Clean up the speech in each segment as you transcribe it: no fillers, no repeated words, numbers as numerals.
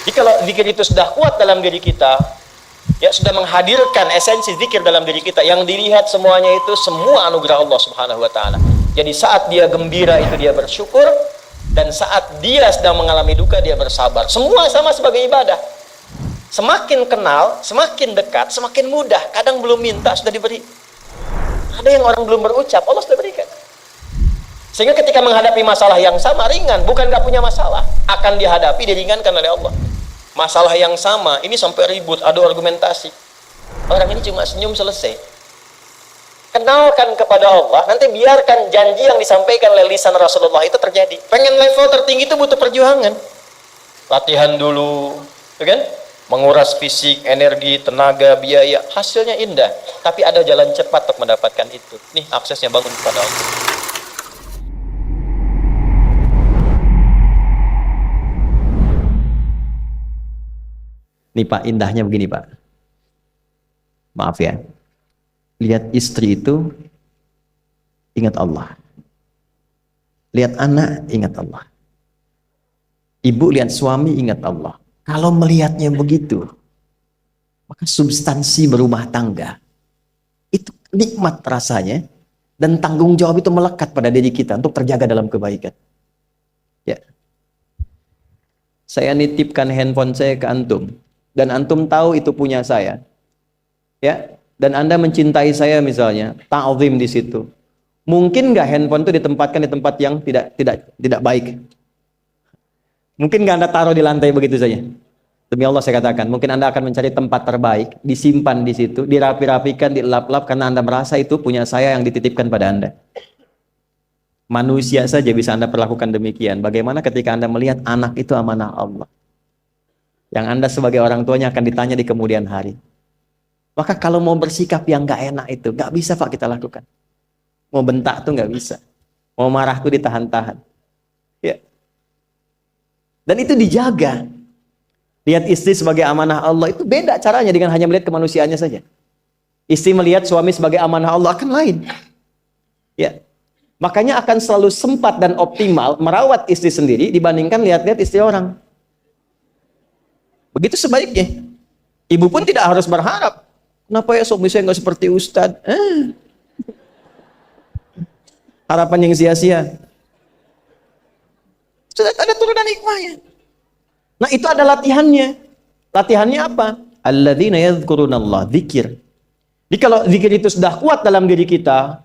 Jadi kalau zikir itu sudah kuat dalam diri kita, ya sudah menghadirkan esensi zikir dalam diri kita, yang dilihat semuanya itu semua anugerah Allah Subhanahu wa taala. Jadi saat dia gembira itu dia bersyukur, dan saat dia sedang mengalami duka dia bersabar. Semua sama sebagai ibadah. Semakin kenal, semakin dekat, semakin mudah. Kadang belum minta sudah diberi. Ada yang orang belum berucap, Allah sudah berikan. Sehingga ketika menghadapi masalah yang sama, ringan, bukan gak punya masalah, akan dihadapi, diringankan oleh Allah. Masalah yang sama, ini sampai ribut, adu argumentasi. Orang ini cuma senyum selesai. Kenalkan kepada Allah, nanti biarkan janji yang disampaikan oleh lisan Rasulullah itu terjadi. Pengen level tertinggi itu butuh perjuangan. Latihan dulu, kan? Menguras fisik, energi, tenaga, biaya, hasilnya indah. Tapi ada jalan cepat untuk mendapatkan itu. Nih aksesnya, bangun kepada Allah. Nih Pak, indahnya begini Pak. Maaf ya. Lihat istri itu, ingat Allah. Lihat anak, ingat Allah. Ibu lihat suami, ingat Allah. Kalau melihatnya begitu, maka substansi berumah tangga itu nikmat rasanya, dan tanggung jawab itu melekat pada diri kita untuk terjaga dalam kebaikan. Ya. Saya nitipkan handphone saya ke antum, dan antum tahu itu punya saya. Ya, dan Anda mencintai saya misalnya, ta'zim di situ. Mungkin nggak handphone itu ditempatkan di tempat yang tidak baik? Mungkin nggak Anda taruh di lantai begitu saja? Demi Allah saya katakan, mungkin Anda akan mencari tempat terbaik, disimpan di situ, dirapi-rapikan, dilap-lap, karena Anda merasa itu punya saya yang dititipkan pada Anda. Manusia saja bisa Anda perlakukan demikian. Bagaimana ketika Anda melihat anak itu amanah Allah, yang Anda sebagai orang tuanya akan ditanya di kemudian hari. Maka kalau mau bersikap yang nggak enak itu, nggak bisa Pak kita lakukan. Mau bentak tuh nggak bisa. Mau marah tuh ditahan-tahan. Ya. Dan itu dijaga. Lihat istri sebagai amanah Allah itu beda caranya dengan hanya melihat kemanusiaannya saja. Istri melihat suami sebagai amanah Allah akan lain. Ya. Makanya akan selalu sempat dan optimal merawat istri sendiri dibandingkan lihat-lihat istri orang. Begitu sebaiknya. Ibu pun tidak harus berharap, kenapa ya suami saya nggak seperti Ustadz? Harapan yang sia-sia. Sudah ada turunan hikmahnya. Nah itu ada latihannya. Latihannya apa? Alladzina yadhkurunallah, zikir. Jadi kalau zikir itu sudah kuat dalam diri kita,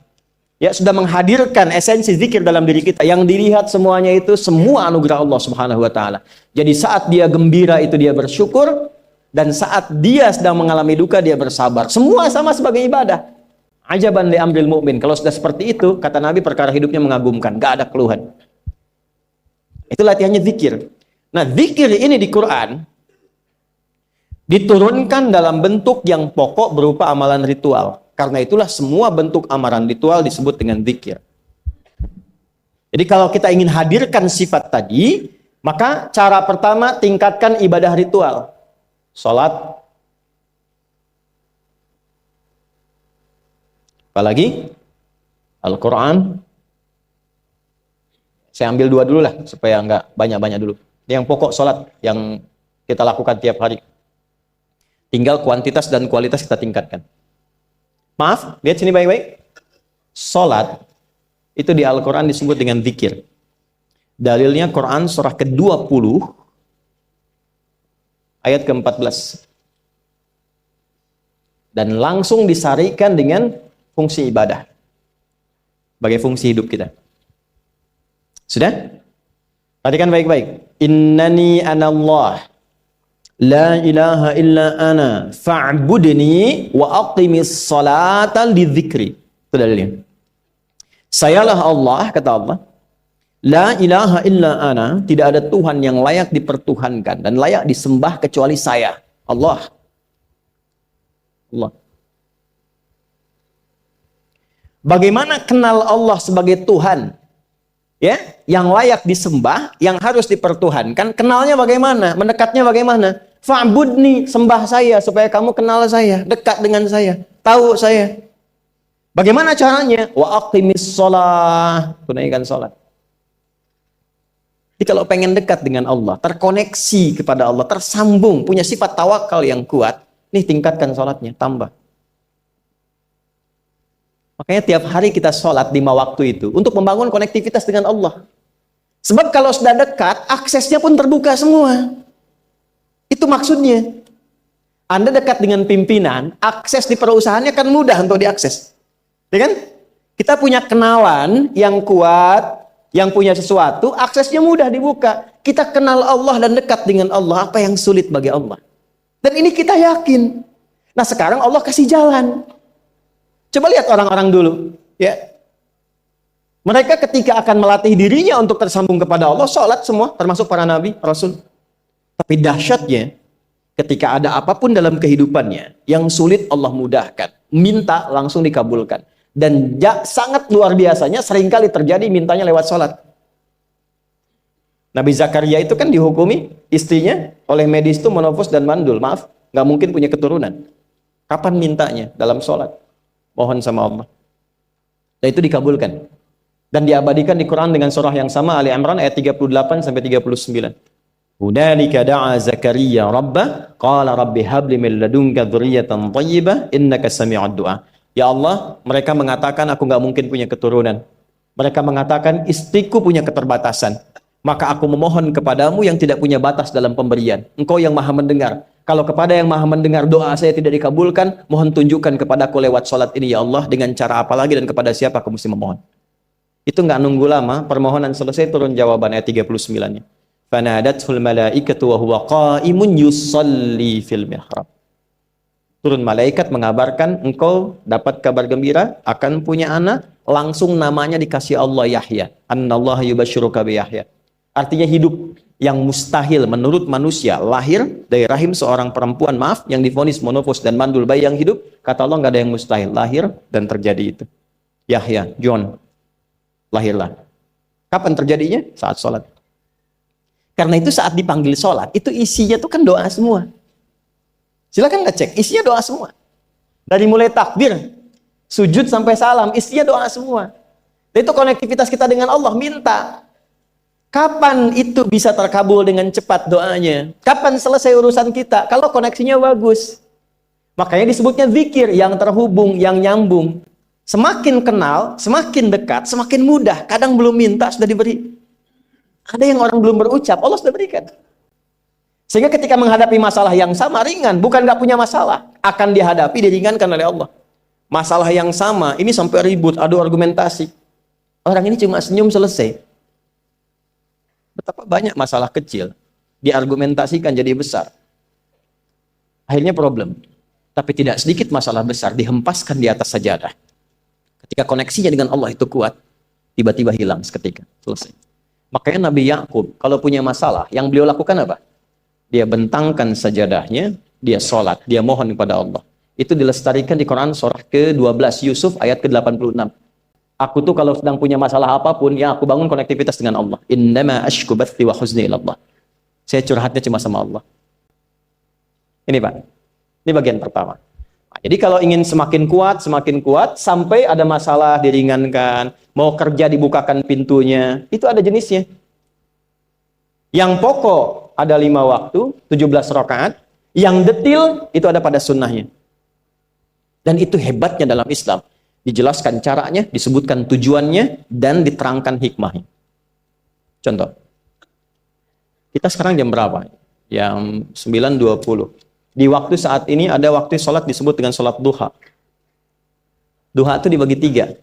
ya sudah menghadirkan esensi zikir dalam diri kita, yang dilihat semuanya itu semua anugerah Allah Subhanahu wa taala. Jadi saat dia gembira itu dia bersyukur, dan saat dia sedang mengalami duka dia bersabar. Semua sama sebagai ibadah. Ajaban li amril mu'min. Kalau sudah seperti itu, kata Nabi, perkara hidupnya mengagumkan, gak ada keluhan. Itu latihannya zikir. Nah, zikir ini di Quran diturunkan dalam bentuk yang pokok berupa amalan ritual. Karena itulah semua bentuk amalan ritual disebut dengan zikir. Jadi kalau kita ingin hadirkan sifat tadi, maka cara pertama tingkatkan ibadah ritual. Salat. Apalagi? Al-Quran. Saya ambil dua dulu lah, supaya nggak banyak-banyak dulu. Yang pokok salat yang kita lakukan tiap hari. Tinggal kuantitas dan kualitas kita tingkatkan. Maaf, lihat sini baik-baik. Salat itu di Al-Quran disebut dengan zikir. Dalilnya Quran surah ke-20 ayat ke-14. Dan langsung disarikan dengan fungsi ibadah sebagai fungsi hidup kita. Sudah? Perhatikan baik-baik. Innani anallah la ilaha illa ana fa'budni wa aqimis salata lidzikri. Itu dalilnya. Sayalah Allah, kata Allah. La ilaha illa ana, tidak ada Tuhan yang layak dipertuhankan dan layak disembah kecuali saya, Allah. Allah. Bagaimana kenal Allah sebagai Tuhan? Ya, yang layak disembah, yang harus dipertuhankan, kenalnya bagaimana? Mendekatnya bagaimana? Fa'budni, sembah saya supaya kamu kenal saya, dekat dengan saya, tahu saya. Bagaimana caranya? Wa aqimis shalah, tunaikan salat. Jadi kalau pengen dekat dengan Allah, terkoneksi kepada Allah, tersambung, punya sifat tawakal yang kuat, nih tingkatkan sholatnya, tambah. Makanya tiap hari kita sholat 5 waktu itu untuk membangun konektivitas dengan Allah. Sebab kalau sudah dekat, aksesnya pun terbuka semua. Itu maksudnya. Anda dekat dengan pimpinan, akses di perusahaannya kan mudah untuk diakses. Ya kan? Kita punya kenalan yang kuat, yang punya sesuatu, aksesnya mudah dibuka. Kita kenal Allah dan dekat dengan Allah, apa yang sulit bagi Allah. Dan ini kita yakin. Nah sekarang Allah kasih jalan. Coba lihat orang-orang dulu, ya. Mereka ketika akan melatih dirinya untuk tersambung kepada Allah, sholat semua, termasuk para nabi, rasul. Tapi dahsyatnya, ketika ada apapun dalam kehidupannya, yang sulit Allah mudahkan. Minta langsung dikabulkan. Dan sangat luar biasanya, seringkali terjadi mintanya lewat sholat. Nabi Zakaria itu kan dihukumi istrinya oleh medis itu menopause dan mandul. Maaf, nggak mungkin punya keturunan. Kapan mintanya? Dalam sholat. Mohon sama Allah. Dan itu dikabulkan. Dan diabadikan di Quran dengan surah yang sama, Ali Imran ayat 38 sampai 39. Hunalika da'a Zakaria rabbah qala rabbi habli min ladunka dzurriyyatan thayyibah innaka sami'ud du'a. Ya Allah, mereka mengatakan aku nggak mungkin punya keturunan. Mereka mengatakan istriku punya keterbatasan. Maka aku memohon kepadamu yang tidak punya batas dalam pemberian. Engkau yang maha mendengar. Kalau kepada yang maha mendengar doa saya tidak dikabulkan, mohon tunjukkan kepadaku lewat sholat ini ya Allah, dengan cara apa lagi dan kepada siapa aku mesti memohon. Itu nggak nunggu lama, permohonan selesai turun jawaban ayat 39-nya. Fanadatul malaikatu wa huwa qa'imun yusalli fil mihrab. Turun malaikat mengabarkan engkau dapat kabar gembira akan punya anak, langsung namanya dikasih Allah Yahya. Annallaha yubasyiruka bi Yahya. Artinya hidup yang mustahil menurut manusia, lahir dari rahim seorang perempuan, maaf, yang divonis monofos dan mandul, bayi yang hidup, kata Allah nggak ada yang mustahil, lahir dan terjadi itu. Yahya, John, lahirlah. Kapan terjadinya? Saat sholat. Karena itu saat dipanggil sholat, itu isinya tuh kan doa semua. Silakan ngecek, isinya doa semua. Dari mulai takbir, sujud sampai salam, isinya doa semua. Dan itu konektivitas kita dengan Allah, minta. Kapan itu bisa terkabul dengan cepat doanya? Kapan selesai urusan kita? Kalau koneksinya bagus. Makanya disebutnya zikir yang terhubung, yang nyambung. Semakin kenal, semakin dekat, semakin mudah. Kadang belum minta, sudah diberi. Ada yang orang belum berucap, Allah sudah berikan. Sehingga ketika menghadapi masalah yang sama, ringan. Bukan nggak punya masalah. Akan dihadapi, diringankan oleh Allah. Masalah yang sama, ini sampai ribut, adu argumentasi. Orang ini cuma senyum, selesai. Betapa banyak masalah kecil diargumentasikan jadi besar. Akhirnya problem. Tapi tidak sedikit masalah besar dihempaskan di atas sajadah. Ketika koneksinya dengan Allah itu kuat, tiba-tiba hilang seketika. Selesai. Makanya Nabi Yakub kalau punya masalah, yang beliau lakukan apa? Dia bentangkan sajadahnya, dia sholat, dia mohon kepada Allah. Itu dilestarikan di Quran surah ke-12 Yusuf ayat ke-86. Aku tuh kalau sedang punya masalah apapun, ya aku bangun konektivitas dengan Allah. Innama ashku bathi wa huzni ilallah. Saya curhatnya cuma sama Allah. Ini Pak, ini bagian pertama. Nah, jadi kalau ingin semakin kuat, sampai ada masalah diringankan, mau kerja dibukakan pintunya, itu ada jenisnya. Yang pokok ada 5 waktu, 17 rakaat. Yang detil itu ada pada sunnahnya. Dan itu hebatnya dalam Islam. Dijelaskan caranya, disebutkan tujuannya, dan diterangkan hikmahnya. Contoh. Kita sekarang jam berapa? Jam 9.20. Di waktu saat ini ada waktu sholat disebut dengan sholat duha. Duha itu dibagi 3.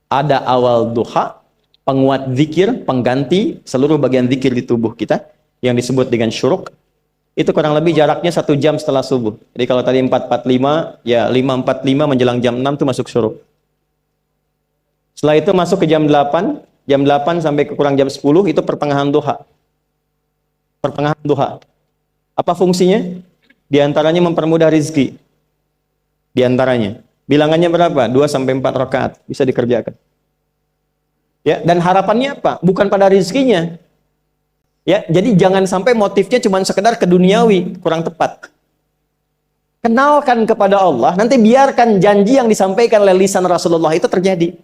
Ada awal duha, penguat zikir, pengganti seluruh bagian zikir di tubuh kita, yang disebut dengan syuruk. Itu kurang lebih jaraknya 1 jam setelah subuh. Jadi kalau tadi 4.45, ya 5.45 menjelang jam 6 itu masuk syuruk. Setelah itu masuk ke jam 8 sampai ke kurang jam 10 itu pertengahan duha. Pertengahan duha. Apa fungsinya? Di antaranya mempermudah rizki. Di antaranya. Bilangannya berapa? 2 sampai 4 rakaat bisa dikerjakan. Ya, dan harapannya apa? Bukan pada rizkinya. Ya, jadi jangan sampai motifnya cuma sekedar keduniawi, kurang tepat. Kenalkan kepada Allah, nanti biarkan janji yang disampaikan oleh lisan Rasulullah itu terjadi.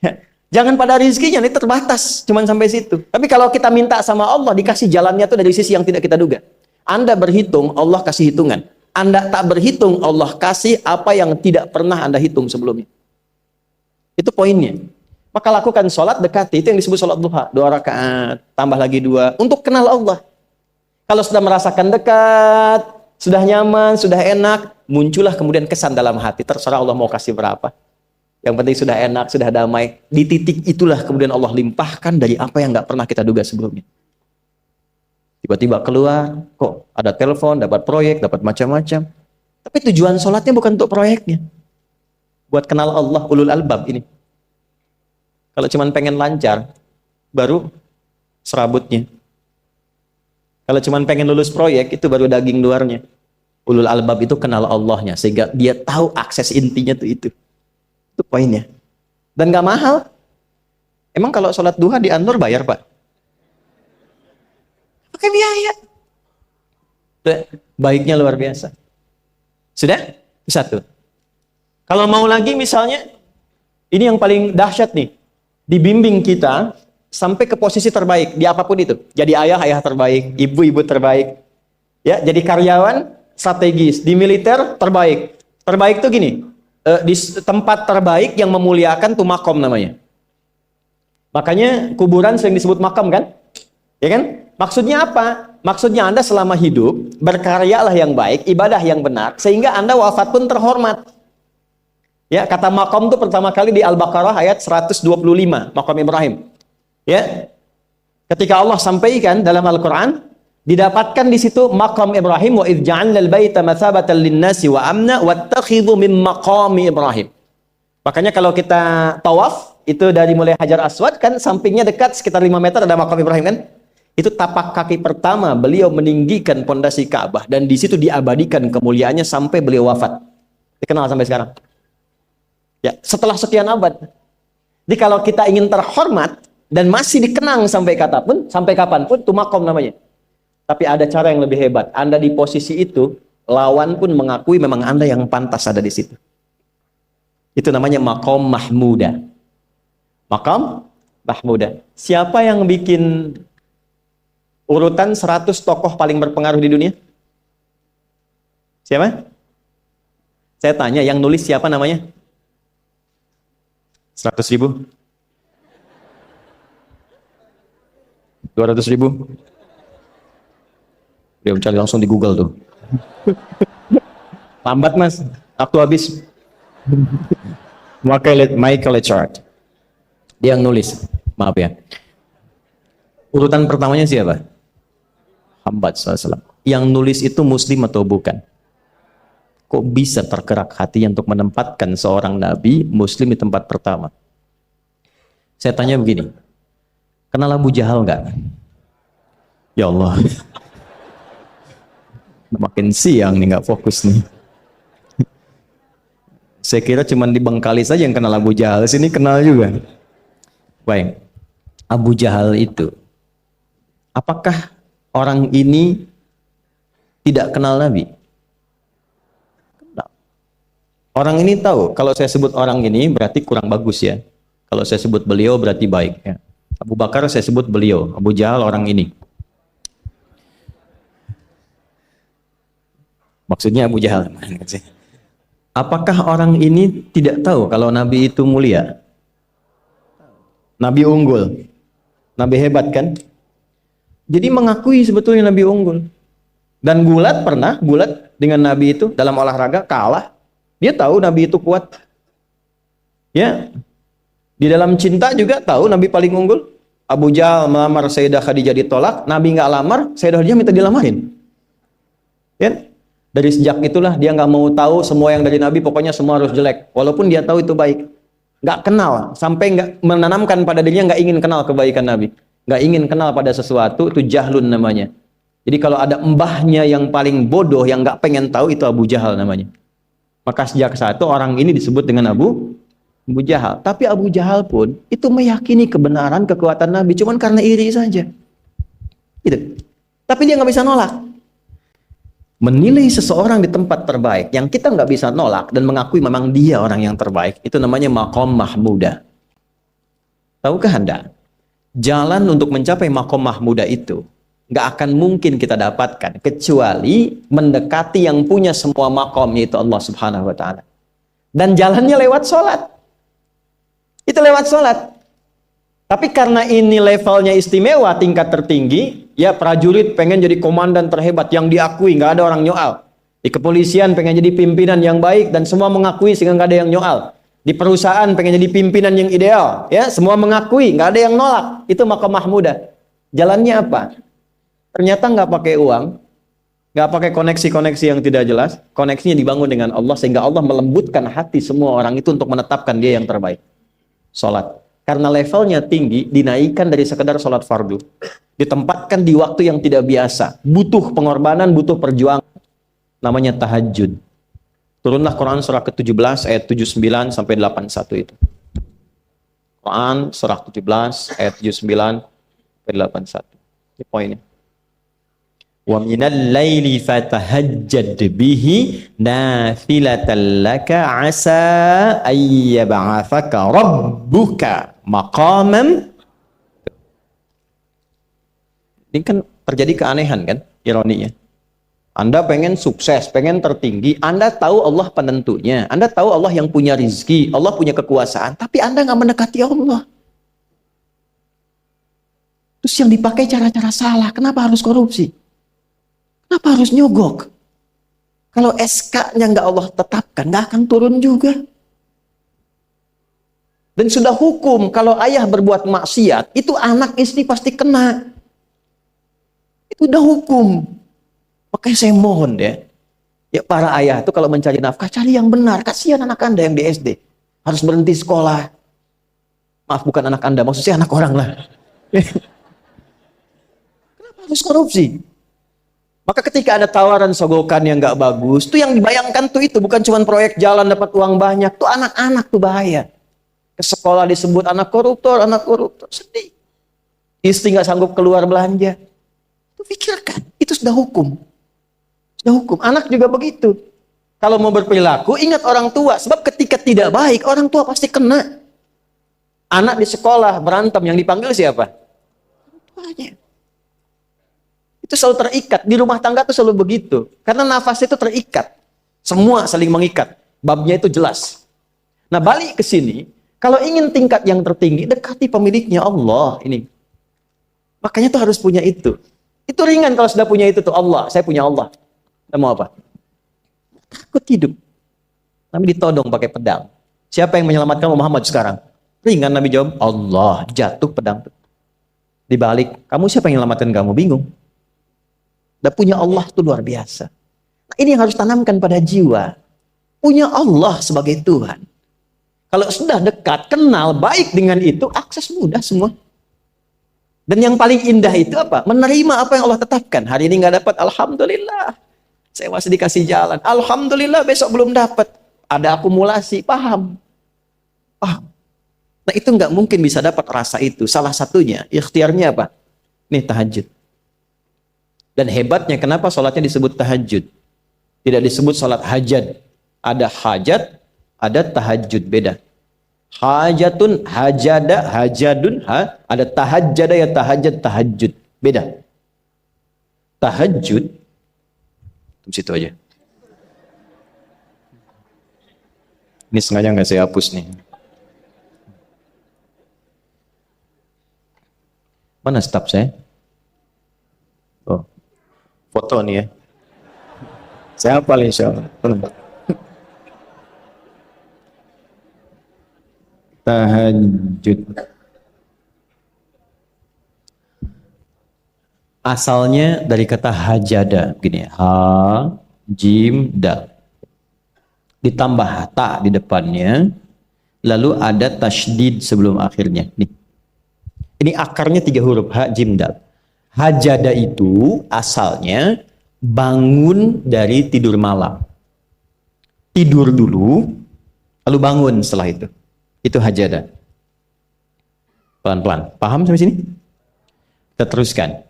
Ya, Jangan pada rizkinya, ini terbatas, cuman sampai situ. Tapi kalau kita minta sama Allah, dikasih jalannya tuh dari sisi yang tidak kita duga. Anda berhitung, Allah kasih hitungan. Anda tak berhitung, Allah kasih apa yang tidak pernah Anda hitung sebelumnya. Itu poinnya. Maka lakukan sholat dekati, itu yang disebut sholat duha. 2 rakaat, tambah lagi 2, untuk kenal Allah. Kalau sudah merasakan dekat, sudah nyaman, sudah enak, muncullah kemudian kesan dalam hati. Terserah Allah mau kasih berapa. Yang penting sudah enak, sudah damai. Di titik itulah kemudian Allah limpahkan dari apa yang nggak pernah kita duga sebelumnya. Tiba-tiba keluar, kok ada telepon, dapat proyek, dapat macam-macam. Tapi tujuan sholatnya bukan untuk proyeknya. Buat kenal Allah, ulul albab ini. Kalau cuma pengen lancar, baru serabutnya. Kalau cuma pengen lulus proyek, itu baru daging luarnya. Ulul albab itu kenal Allahnya, sehingga dia tahu akses intinya tuh itu. Itu poinnya. Dan gak mahal. Emang kalau sholat duha di Anur bayar, Pak? Pakai biaya. Baiknya luar biasa. Sudah? Itu satu. Kalau mau lagi misalnya, ini yang paling dahsyat nih. Dibimbing kita sampai ke posisi terbaik di apapun itu. Jadi ayah terbaik, ibu terbaik. Ya, jadi karyawan strategis, di militer terbaik. Terbaik tuh gini, di tempat terbaik yang memuliakan tuh makom namanya. Makanya kuburan sering disebut makam kan? Ya kan? Maksudnya apa? Maksudnya Anda selama hidup berkaryalah yang baik, ibadah yang benar, sehingga Anda wafat pun terhormat. Ya, kata makom itu pertama kali di Al-Baqarah ayat 125, makom Ibrahim. Ya. Ketika Allah sampaikan dalam Al-Qur'an, didapatkan di situ makom Ibrahim, wa idh ja'alna al-baita mathabatan lin-nasi wa amna wattakhidhu min maqami Ibrahim. Makanya kalau kita tawaf, itu dari mulai Hajar Aswad kan sampingnya dekat sekitar 5 meter ada makom Ibrahim kan? Itu tapak kaki pertama beliau meninggikan pondasi Ka'bah, dan di situ diabadikan kemuliaannya sampai beliau wafat. Dikenal sampai sekarang. Ya, setelah sekian abad. Jadi kalau kita ingin terhormat dan masih dikenang sampai kapanpun, itu makom namanya. Tapi ada cara yang lebih hebat. Anda di posisi itu, lawan pun mengakui memang Anda yang pantas ada di situ. Itu namanya makom mahmuda. Makom mahmuda. Siapa yang bikin urutan 100 tokoh paling berpengaruh di dunia? Siapa? Saya tanya, yang nulis siapa namanya? 100.000? 200.000? Dia mencari langsung di Google tuh. Lambat mas, waktu habis. Michael Chart. Dia yang nulis, maaf ya. Urutan pertamanya siapa? Muhammad SAW. Yang nulis itu muslim atau bukan? Kok bisa tergerak hatinya untuk menempatkan seorang nabi muslim di tempat pertama? Saya tanya begini, kenal Abu Jahal nggak? Ya Allah, makin siang nih, nggak fokus nih. Saya kira cuma di Bengkali saja yang kenal Abu Jahal, sini kenal juga. Baik, Abu Jahal itu, apakah orang ini tidak kenal Nabi? Orang ini tahu, kalau saya sebut orang ini berarti kurang bagus ya. Kalau saya sebut beliau berarti baik ya. Abu Bakar saya sebut beliau, Abu Jahal orang ini. Maksudnya Abu Jahal. Apakah orang ini tidak tahu kalau Nabi itu mulia? Nabi unggul. Nabi hebat kan? Jadi mengakui sebetulnya Nabi unggul. Dan gulat dengan Nabi itu dalam olahraga kalah. Dia tahu Nabi itu kuat. Ya. Di dalam cinta juga tahu Nabi paling unggul. Abu Jahal melamar Sayyidah Khadijah ditolak, Nabi nggak lamar, Sayyidah Khadijah minta dilamarin. Ya. Dari sejak itulah dia nggak mau tahu semua yang dari Nabi, pokoknya semua harus jelek. Walaupun dia tahu itu baik. Nggak kenal, sampai nggak menanamkan pada dirinya nggak ingin kenal kebaikan Nabi. Nggak ingin kenal pada sesuatu, itu jahlun namanya. Jadi kalau ada mbahnya yang paling bodoh, yang nggak pengen tahu, itu Abu Jahal namanya. Maka sejak saat itu orang ini disebut dengan Abu Jahal. Tapi Abu Jahal pun itu meyakini kebenaran, kekuatan Nabi, cuman karena iri saja. Gitu. Tapi dia nggak bisa nolak. Menilai seseorang di tempat terbaik yang kita nggak bisa nolak dan mengakui memang dia orang yang terbaik, itu namanya maqam mahmuda. Tahukah Anda, jalan untuk mencapai maqam mahmudah itu nggak akan mungkin kita dapatkan kecuali mendekati yang punya semua maqam, yaitu Allah Subhanahu wa taala. Dan jalannya lewat sholat. Itu lewat sholat. Tapi karena ini levelnya istimewa, tingkat tertinggi, ya prajurit pengen jadi komandan terhebat yang diakui, nggak ada orang nyoal. Di kepolisian pengen jadi pimpinan yang baik dan semua mengakui sehingga nggak ada yang nyoal. Di perusahaan pengen jadi pimpinan yang ideal, ya semua mengakui, nggak ada yang nolak. Itu maqam mahmudah. Jalannya apa? Ternyata nggak pakai uang, nggak pakai koneksi-koneksi yang tidak jelas. Koneksinya dibangun dengan Allah sehingga Allah melembutkan hati semua orang itu untuk menetapkan dia yang terbaik. Sholat. Karena levelnya tinggi, dinaikkan dari sekedar sholat fardu. Ditempatkan di waktu yang tidak biasa. Butuh pengorbanan, butuh perjuangan. Namanya tahajud. Turunlah Quran surah ke-17 ayat 79 sampai 81 itu. Quran surah 17 ayat 79 sampai 81. Ini poinnya. Wa minal laili fatahajjad bihi nafilatan laka asa ayyab'athaka rabbuka maqaman. Ini kan terjadi keanehan kan, ironinya. Anda pengen sukses, pengen tertinggi, Anda tahu Allah penentunya, Anda tahu Allah yang punya rizki, Allah punya kekuasaan, tapi Anda nggak mendekati Allah. Terus yang dipakai cara-cara salah, kenapa harus korupsi? Kenapa harus nyogok? Kalau SK-nya nggak Allah tetapkan, nggak akan turun juga. Dan sudah hukum, kalau ayah berbuat maksiat, itu anak istri pasti kena. Itu udah hukum. Makanya saya mohon ya para ayah itu kalau mencari nafkah, cari yang benar. Kasihan anak Anda yang di SD. Harus berhenti sekolah. Maaf, bukan anak Anda, maksudnya anak orang lah. Kenapa harus korupsi? Maka ketika ada tawaran sogokan yang nggak bagus, tuh yang dibayangkan tuh itu bukan cuma proyek jalan dapat uang banyak, tuh anak-anak tuh bahaya. Ke sekolah disebut anak koruptor, sedih. Istri nggak sanggup keluar belanja. Tuh pikirkan, itu sudah hukum. Sudah hukum. Anak juga begitu. Kalau mau berperilaku, ingat orang tua. Sebab ketika tidak baik, orang tua pasti kena. Anak di sekolah berantem, yang dipanggil siapa? Orang tuanya. Itu selalu terikat. Di rumah tangga itu selalu begitu. Karena nafas itu terikat. Semua saling mengikat. Babnya itu jelas. Nah, balik ke sini. Kalau ingin tingkat yang tertinggi, dekati pemiliknya Allah. Ini. Makanya tuh harus punya itu. Itu ringan kalau sudah punya itu tuh Allah. Saya punya Allah. Kita mau apa? Takut hidup. Nabi ditodong pakai pedang. Siapa yang menyelamatkan Muhammad sekarang? Ringan Nabi jawab, Allah. Jatuh pedang. Dibalik, kamu siapa yang menyelamatkan kamu? Bingung. Dan punya Allah itu luar biasa. Nah, ini yang harus tanamkan pada jiwa. Punya Allah sebagai Tuhan. Kalau sudah dekat, kenal, baik dengan itu, akses mudah semua. Dan yang paling indah itu apa? Menerima apa yang Allah tetapkan. Hari ini nggak dapat, alhamdulillah. Saya masih dikasih jalan. Alhamdulillah, besok belum dapat. Ada akumulasi, paham. Nah, itu nggak mungkin bisa dapat rasa itu. Salah satunya, ikhtiarnya apa? Nih, tahajud. Dan hebatnya kenapa sholatnya disebut tahajud? Tidak disebut sholat hajat. Ada hajat, ada tahajud, beda. Hajatun, hajada, hajadun, ada tahajjada ya tahajjud, tahajud. Beda. Tahajud, di situ aja. Ini sengaja nggak saya hapus nih. Mana staf saya? Oh, foto nih ya. Saya hafal insya Allah. Tahajud. Asalnya dari kata hajada, begini, ha, jim, dal. Ditambah ta di depannya, lalu ada tasydid sebelum akhirnya. Nih. Ini akarnya 3 huruf, ha, jim, dal. Hajada itu asalnya bangun dari tidur malam. Tidur dulu, lalu bangun setelah itu. Itu hajada. Pelan-pelan. Paham sampai sini? Kita teruskan.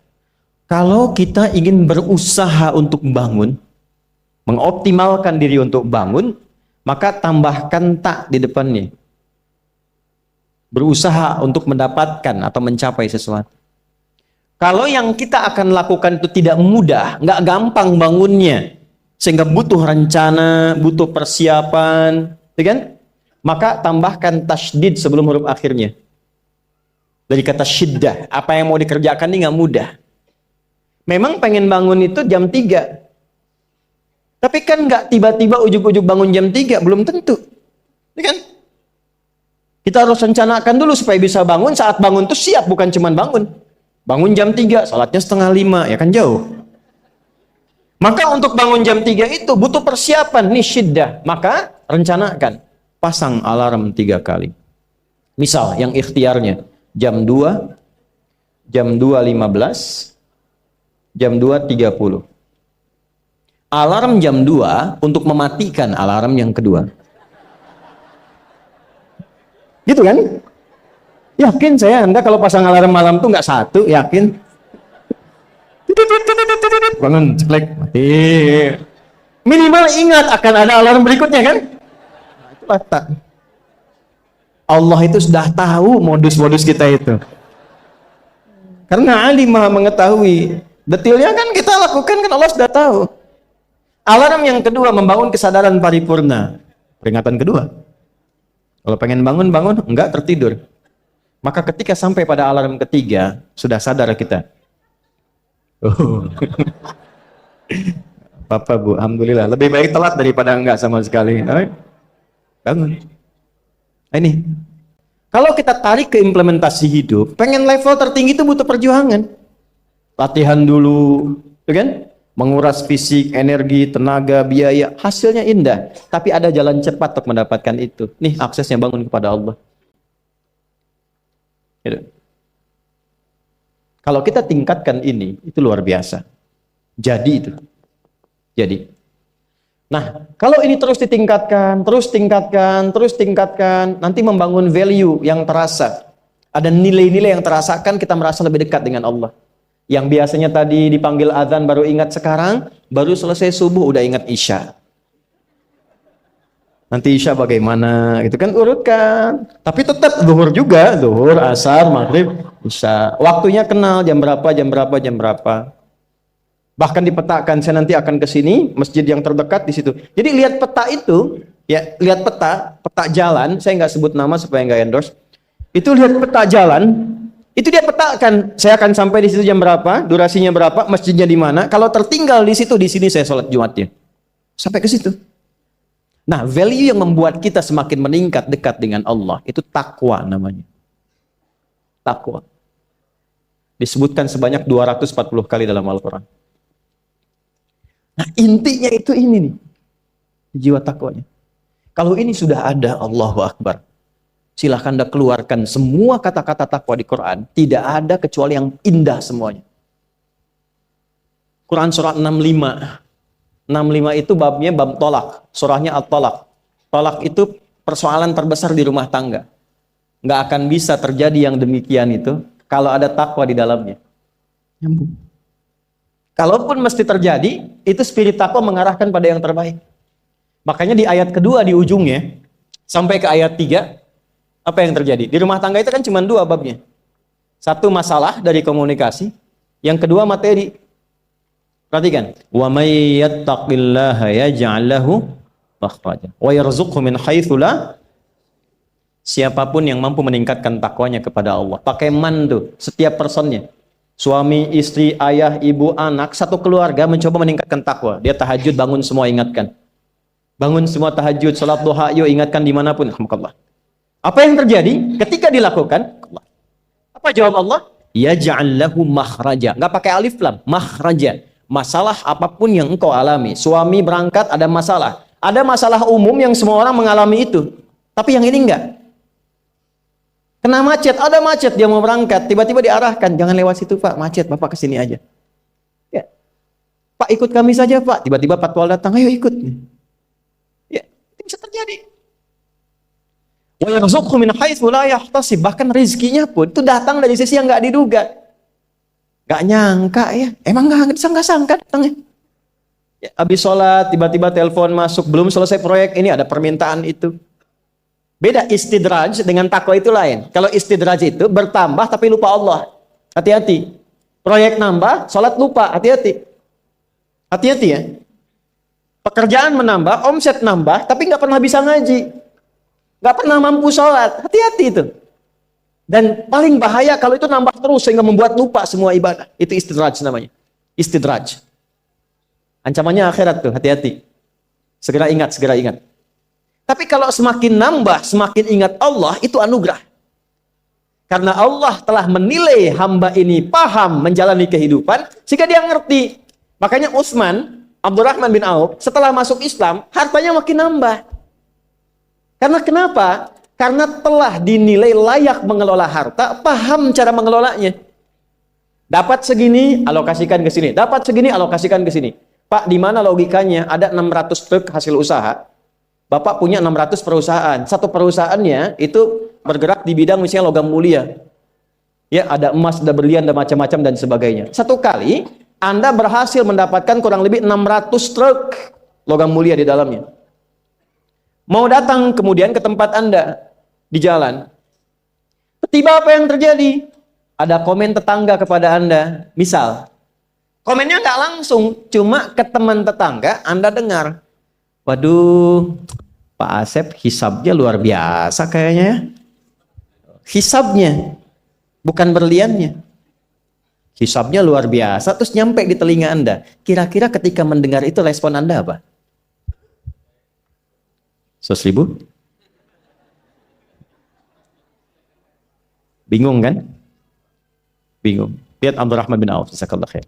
Kalau kita ingin berusaha untuk bangun, mengoptimalkan diri untuk bangun, maka tambahkan tak di depannya. berusaha untuk mendapatkan atau mencapai sesuatu. Kalau yang kita akan lakukan itu tidak mudah, nggak gampang bangunnya, sehingga butuh rencana, butuh persiapan, ya kan? Maka tambahkan tasydid sebelum huruf akhirnya. Dari kata syiddah, apa yang mau dikerjakan ini nggak mudah. Memang pengen bangun itu jam 3. Tapi kan nggak tiba-tiba ujuk-ujuk bangun jam 3, belum tentu. Ya kan? Kita harus rencanakan dulu supaya bisa bangun, saat bangun tuh siap, bukan cuman bangun. Bangun jam 3, salatnya 4:30, ya kan jauh. Maka untuk bangun jam 3 itu butuh persiapan, nih syiddah. Maka rencanakan, pasang alarm 3 kali. Misal yang ikhtiarnya jam 2, jam 2.15, jam 2.30. Alarm jam 2 untuk mematikan alarm yang kedua. Gitu kan? Yakin saya Anda kalau pasang alarm malam tuh nggak satu, yakin? Bangun, ceklek, mati. Minimal ingat akan ada alarm berikutnya kan? Nah, itulah tak. Allah itu sudah tahu modus-modus kita itu. Karena alim maha mengetahui. Detailnya kan kita lakukan kan Allah sudah tahu. Alarm yang kedua membangun kesadaran paripurna. Peringatan kedua. Kalau pengen bangun, enggak tertidur. Maka ketika sampai pada alarm ketiga, sudah sadar kita. Oh. Papa Bu, alhamdulillah. Lebih baik telat daripada enggak sama sekali. Bangun. Ini. Kalau kita tarik ke implementasi hidup, pengen level tertinggi itu butuh perjuangan. Latihan dulu, kan? Menguras fisik, energi, tenaga, biaya. Hasilnya indah. Tapi ada jalan cepat untuk mendapatkan itu. Nih aksesnya bangun kepada Allah. Gitu. Kalau kita tingkatkan ini, itu luar biasa. Jadi itu. Jadi. Nah, kalau ini terus ditingkatkan, terus tingkatkan, nanti membangun value yang terasa. Ada nilai-nilai yang terasakan, kita merasa lebih dekat dengan Allah. Yang biasanya tadi dipanggil azan baru ingat sekarang, baru selesai subuh udah ingat isya. Nanti isya bagaimana, gitu kan urutkan. Tapi tetap zuhur juga, zuhur, asar, maghrib, isya. Waktunya kenal jam berapa. Bahkan dipetakan, saya nanti akan ke sini, masjid yang terdekat di situ. Jadi lihat peta itu, ya lihat peta jalan. Saya nggak sebut nama supaya nggak endorse. Itu lihat peta jalan, itu dia petakan. Saya akan sampai di situ jam berapa, durasinya berapa, masjidnya di mana. Kalau tertinggal di situ, di sini saya sholat Jumatnya. Sampai ke situ. Nah, value yang membuat kita semakin meningkat dekat dengan Allah, itu takwa namanya. Takwa. Disebutkan sebanyak 240 kali dalam Al-Quran. Nah, intinya itu ini nih. Jiwa takwanya. Kalau ini sudah ada, Allahu Akbar. Silahkan Anda keluarkan semua kata-kata takwa di Quran. Tidak ada kecuali yang indah semuanya. Quran surah 65. 65 itu babnya bab tolak. Surahnya At-Tolak. Tolak itu persoalan terbesar di rumah tangga. Nggak akan bisa terjadi yang demikian itu kalau ada takwa di dalamnya. Nyambung. Kalaupun mesti terjadi, itu spirit takwa mengarahkan pada yang terbaik. Makanya di ayat kedua di ujungnya, sampai ke ayat 3, apa yang terjadi? Di rumah tangga itu kan cuma 2 babnya. Satu masalah dari komunikasi, yang kedua materi. Perhatikan, wa may yattaqillaha yaj'al lahu makhraja wa yarzuqhu min haitsu la. Siapapun yang mampu meningkatkan takwanya kepada Allah, pakai man tuh, setiap personnya. Suami, istri, ayah, ibu, anak, satu keluarga mencoba meningkatkan takwa. Dia tahajud, bangun semua ingatkan. Bangun semua tahajud, salat duha, yuk ingatkan dimanapun. Alhamdulillah. Apa yang terjadi? Ketika dilakukan, apa jawab Allah? Yaj'al lahu makhraja. Enggak pakai alif lam, makhraja. Masalah apapun yang engkau alami. Suami berangkat ada masalah. Ada masalah umum yang semua orang mengalami itu. Tapi yang ini enggak. Kena macet, ada macet, dia mau berangkat. Tiba-tiba diarahkan, jangan lewat situ Pak, macet, Bapak kesini aja. Ya. Pak ikut kami saja Pak. Tiba-tiba patwal datang, ayo ikut. Ya, itu bisa terjadi. Wa yarzuqhu min haitsu la yahtasib. Bahkan rezekinya pun itu datang dari sisi yang enggak diduga. Gak nyangka ya, emang gak sangka datangnya. Ya, habis sholat, tiba-tiba telepon masuk, belum selesai proyek, ini ada permintaan itu. Beda istidraj dengan takwa itu lain. Kalau istidraj itu bertambah tapi lupa Allah. Hati-hati. Proyek nambah, sholat lupa. Hati-hati. Hati-hati ya. Pekerjaan menambah, omset nambah, tapi nggak pernah bisa ngaji. Nggak pernah mampu sholat. Hati-hati itu. Dan paling bahaya kalau itu nambah terus sehingga membuat lupa semua ibadah. Itu istidraj namanya. Istidraj. Ancamannya akhirat tuh, hati-hati. Segera ingat, segera ingat. Tapi kalau semakin nambah, semakin ingat Allah, itu anugerah. Karena Allah telah menilai hamba ini paham menjalani kehidupan, sehingga dia ngerti. Makanya Utsman, Abdurrahman bin Auf, setelah masuk Islam, hartanya makin nambah. Karena kenapa? Karena telah dinilai layak mengelola harta, paham cara mengelolanya. Dapat segini, alokasikan ke sini. Dapat segini, alokasikan ke sini. Pak, di mana logikanya? Ada 600 truk hasil usaha. Bapak punya 600 perusahaan. Satu perusahaannya itu bergerak di bidang misalnya logam mulia. Ya, ada emas, ada berlian, ada macam-macam dan sebagainya. Satu kali Anda berhasil mendapatkan kurang lebih 600 truk logam mulia di dalamnya. Mau datang kemudian ke tempat Anda di jalan. Tiba apa yang terjadi? Ada komen tetangga kepada Anda. Misal, komennya nggak langsung, cuma ke teman tetangga Anda dengar. Waduh, Pak Asep hisabnya luar biasa kayaknya ya. Hisabnya, bukan berliannya. Hisabnya luar biasa, terus nyampe di telinga Anda. Kira-kira ketika mendengar itu respon Anda apa? 100.000? Bingung kan? Bingung. Lihat Abdurrahman bin Auf, jazakallahu khair.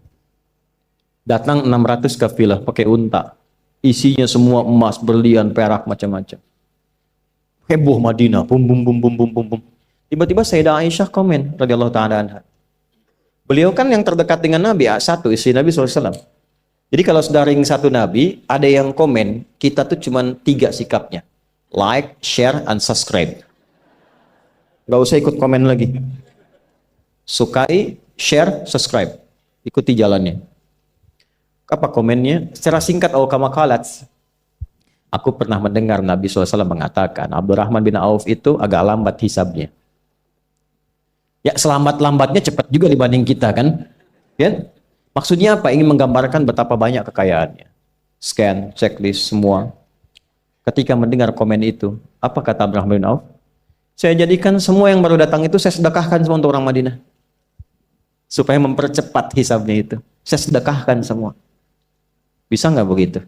Datang 600 kafilah pakai unta. Isinya semua emas, berlian, perak, macam-macam. Heboh Madinah, bum bum bum bum bum bum bum. Tiba-tiba Sayyidah Aisyah komen radhiyallahu taala anha. Beliau kan yang terdekat dengan Nabi, satu istri Nabi SAW. Jadi kalau sudah ring satu Nabi, ada yang komen, kita tuh cuman 3 sikapnya. Like, share, and subscribe. Gak usah ikut komen lagi. Sukai, share, subscribe. Ikuti jalannya. Apa komennya? Secara singkat, kama qalat. Aku pernah mendengar Nabi SAW mengatakan, Abdurrahman bin Auf itu agak lambat hisabnya. Ya, selambat-lambatnya cepat juga dibanding kita kan? Ya? Maksudnya apa? Ingin menggambarkan betapa banyak kekayaannya. Scan, checklist, semua. Ketika mendengar komen itu, apa kata Abdurrahman bin Auf? Saya jadikan semua yang baru datang itu saya sedekahkan semua untuk orang Madinah. Supaya mempercepat hisabnya itu. Saya sedekahkan semua. Bisa nggak begitu?